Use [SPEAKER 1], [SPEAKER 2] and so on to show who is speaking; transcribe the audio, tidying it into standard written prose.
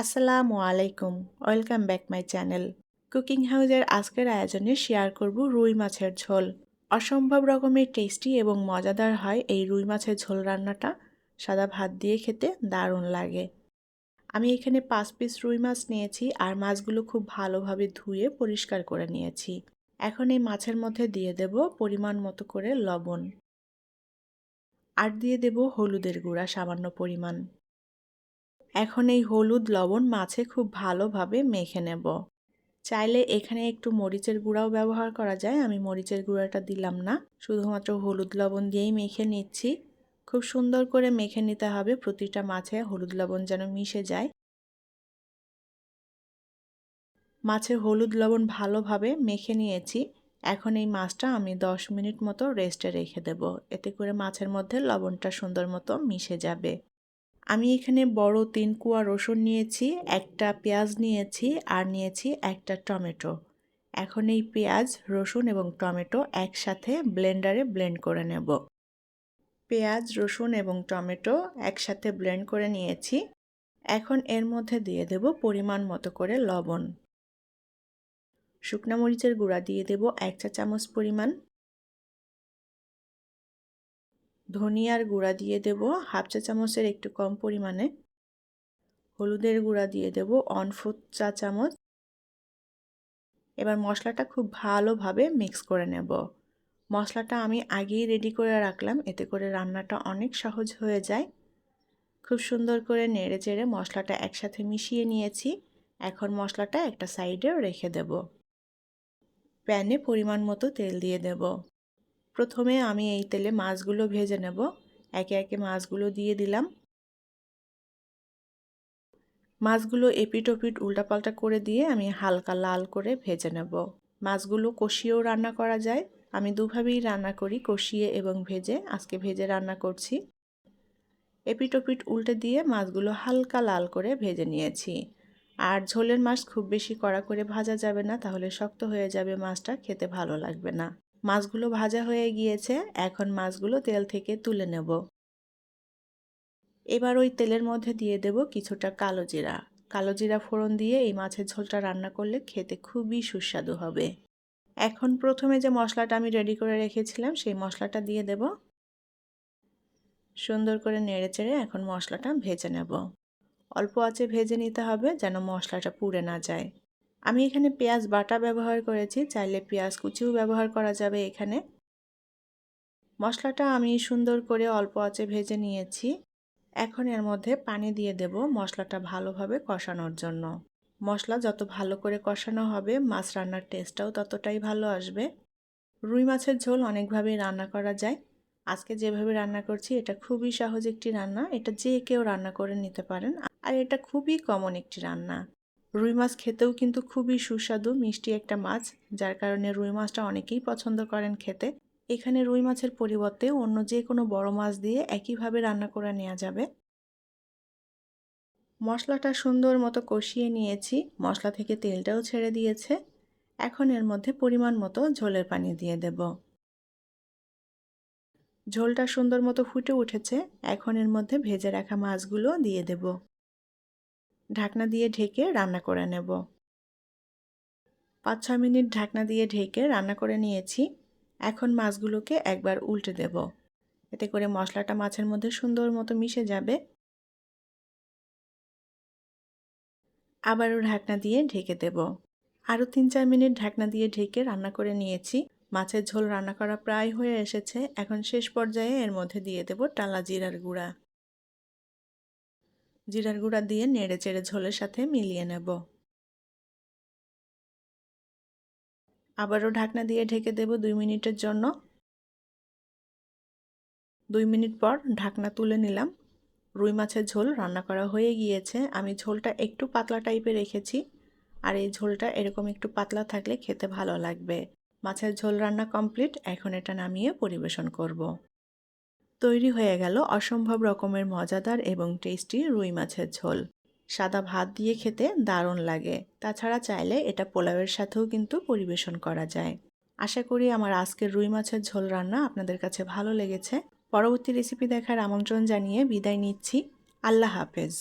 [SPEAKER 1] আসসালামু আলাইকুম, welcome back my channel. Cooking হাউসের আজকের আয়োজনে শেয়ার করব রুই মাছের ঝোল। অসম্ভব রকমের টেস্টি এবং মজাদার হয় এই রুই মাছের ঝোল রান্নাটা। সাদা ভাত দিয়ে খেতে দারুণ লাগে। আমি এখানে 5 পিস রুই মাছ নিয়েছি আর মাছগুলো খুব ভালোভাবে ধুয়ে পরিষ্কার করে নিয়েছি। এখন এই মাছের মধ্যে দিয়ে দেব পরিমাণ মতো করে লবণ, আর দিয়ে দেব হলুদের গুঁড়া সামান্য পরিমাণ। এখন এই হলুদ লবণ মাছে খুব ভালোভাবে মেখে নেব। চাইলে এখানে একটু মরিচের গুঁড়াও ব্যবহার করা যায়, আমি মরিচের গুঁড়াটা দিলাম না, শুধুমাত্র হলুদ লবণ দিয়েই মেখে নিচ্ছি। খুব সুন্দর করে মেখে নিতে হবে, প্রতিটা মাছে হলুদ লবণ যেন মিশে যায়। মাছে হলুদ লবণ ভালোভাবে মেখে নিয়েছি। এখন এই মাছটা আমি 10 মিনিট মতো রেস্টে রেখে দেব, এতে করে মাছের মধ্যে লবণটা সুন্দর মতো মিশে যাবে। আমি এখানে বড় 3 কোয়া রসুন নিয়েছি, একটা পেঁয়াজ নিয়েছি আর নিয়েছি একটা টমেটো। এখন এই পেঁয়াজ, রসুন এবং টমেটো একসাথে ব্লেন্ডারে ব্লেন্ড করে নেব। পেঁয়াজ, রসুন এবং টমেটো একসাথে ব্লেন্ড করে নিয়েছি। এখন এর মধ্যে দিয়ে দেব পরিমাণ মতো করে লবণ। শুকনা মরিচের গুঁড়া দিয়ে দেব 1 চা চামচ পরিমাণ। ধনিয়ার গুঁড়া দিয়ে দেব 1/2 চা চামচের একটু কম পরিমাণে। হলুদের গুঁড়া দিয়ে দেব 1/4 চা চামচ। এবার মশলাটা খুব ভালোভাবে মিক্স করে নেব। মশলাটা আমি আগেই রেডি করে রাখলাম, এতে করে রান্নাটা অনেক সহজ হয়ে যায়। খুব সুন্দর করে নেড়ে চেড়ে মশলাটা একসাথে মিশিয়ে নিয়েছি। এখন মশলাটা একটা সাইডে রেখে দেব। প্যানে পরিমাণ মতো তেল দিয়ে দেব। প্রথমে আমি এই তেলে মাছগুলো ভেজে নেব। একে একে মাছগুলো দিয়ে দিলাম। মাছগুলো এপিট ওপিট উল্টাপাল্টা করে দিয়ে আমি হালকা লাল করে ভেজে নেব। মাছগুলো কষিয়েও রান্না করা যায়, আমি দুভাবেই রান্না করি, কষিয়ে এবং ভেজে। আজকে ভেজে রান্না করছি। এপিট ওপিট উল্টে দিয়ে মাছগুলো হালকা লাল করে ভেজে নিয়েছি। আর ঝোলের মাছ খুব বেশি কড়া করে ভাজা যাবে না, তাহলে শক্ত হয়ে যাবে, মাছটা খেতে ভালো লাগবে না। মাছগুলো ভাজা হয়ে গিয়েছে, এখন মাছগুলো তেল থেকে তুলে নেব। এবার ওই তেলের মধ্যে দিয়ে দেব কিছুটা কালো জিরা। কালো জিরা ফোড়ন দিয়ে এই মাছের ঝোলটা রান্না করলে খেতে খুবই সুস্বাদু হবে। এখন প্রথমে যে মশলাটা আমি রেডি করে রেখেছিলাম সেই মশলাটা দিয়ে দেব। সুন্দর করে নেড়েচেড়ে এখন মশলাটা ভেজে নেব। অল্প আঁচে ভেজে নিতে হবে যেন মশলাটা পুড়ে না যায়। আমি এখানে পেঁয়াজ বাটা ব্যবহার করেছি, চাইলে পেঁয়াজ কুচিও ব্যবহার করা যাবে এখানে। মশলাটা আমি সুন্দর করে অল্প আঁচে ভেজে নিয়েছি। এখন এর মধ্যে পানি দিয়ে দেব মশলাটা ভালোভাবে কষানোর জন্য। মশলা যত ভালো করে কষানো হবে মাছ রান্নার টেস্টটাও ততটাই ভালো আসবে। রুই মাছের ঝোল অনেকভাবেই রান্না করা যায়। আজকে যেভাবে রান্না করছি এটা খুবই সহজ একটি রান্না, এটা যে কেউ রান্না করে নিতে পারেন। আর এটা খুবই কমন একটি রান্না। রুই মাছ খেতেও কিন্তু খুবই সুস্বাদু, মিষ্টি একটা মাছ, যার কারণে রুই মাছটা অনেকেই পছন্দ করেন খেতে। এখানে রুই মাছের পরিবর্তে অন্য যে কোনো বড় মাছ দিয়ে একইভাবে রান্না করে নেওয়া যাবে। মশলাটা সুন্দর মতো কষিয়ে নিয়েছি, মশলা থেকে তেলটাও ছেড়ে দিয়েছে। এখন এর মধ্যে পরিমাণ মতো ঝোলের পানি দিয়ে দেব। ঝোলটা সুন্দর মতো ফুটে উঠেছে, এখন এর মধ্যে ভেজে রাখা মাছগুলো দিয়ে দেব। ঢাকনা দিয়ে ঢেকে রান্না করে নেব। 5-6 মিনিট ঢাকনা দিয়ে ঢেকে রান্না করে নিয়েছি। এখন মাছগুলোকে একবার উল্টে দেব, এতে করে মশলাটা মাছের মধ্যে সুন্দর মতো মিশে যাবে। আবারও ঢাকনা দিয়ে ঢেকে দেব। আরও 3-4 মিনিট ঢাকনা দিয়ে ঢেকে রান্না করে নিয়েছি। মাছের ঝোল রান্না করা প্রায় হয়ে এসেছে, এখন শেষ পর্যায়ে এর মধ্যে দিয়ে দেব টালা জিরার গুঁড়া। জিরার গুঁড়া দিয়ে নেড়ে চেড়ে ঝোলের সাথে মিলিয়ে নেব। আবারও ঢাকনা দিয়ে ঢেকে দেব 2 মিনিটের জন্য। 2 মিনিট পর ঢাকনা তুলে নিলাম। রুই মাছের ঝোল রান্না করা হয়ে গিয়েছে। আমি ঝোলটা একটু পাতলা টাইপের রেখেছি, আর এই ঝোলটা এরকম একটু পাতলা থাকলে খেতে ভালো লাগবে। মাছের ঝোল রান্না কমপ্লিট, এখন এটা নামিয়ে পরিবেশন করব। তৈরি হয়ে গেল অসম্ভব রকমের মজাদার এবং টেস্টি রুই মাছের ঝোল। সাদা ভাত দিয়ে খেতে দারুণ লাগে, তাছাড়া চাইলে এটা পোলাওয়ের সাথেও কিন্তু পরিবেশন করা যায়। আশা করি আমার আজকের রুই মাছের ঝোল রান্না আপনাদের কাছে ভালো লেগেছে। পরবর্তী রেসিপি দেখার আমন্ত্রণ জানিয়ে বিদায় নিচ্ছি। আল্লাহ হাফেজ।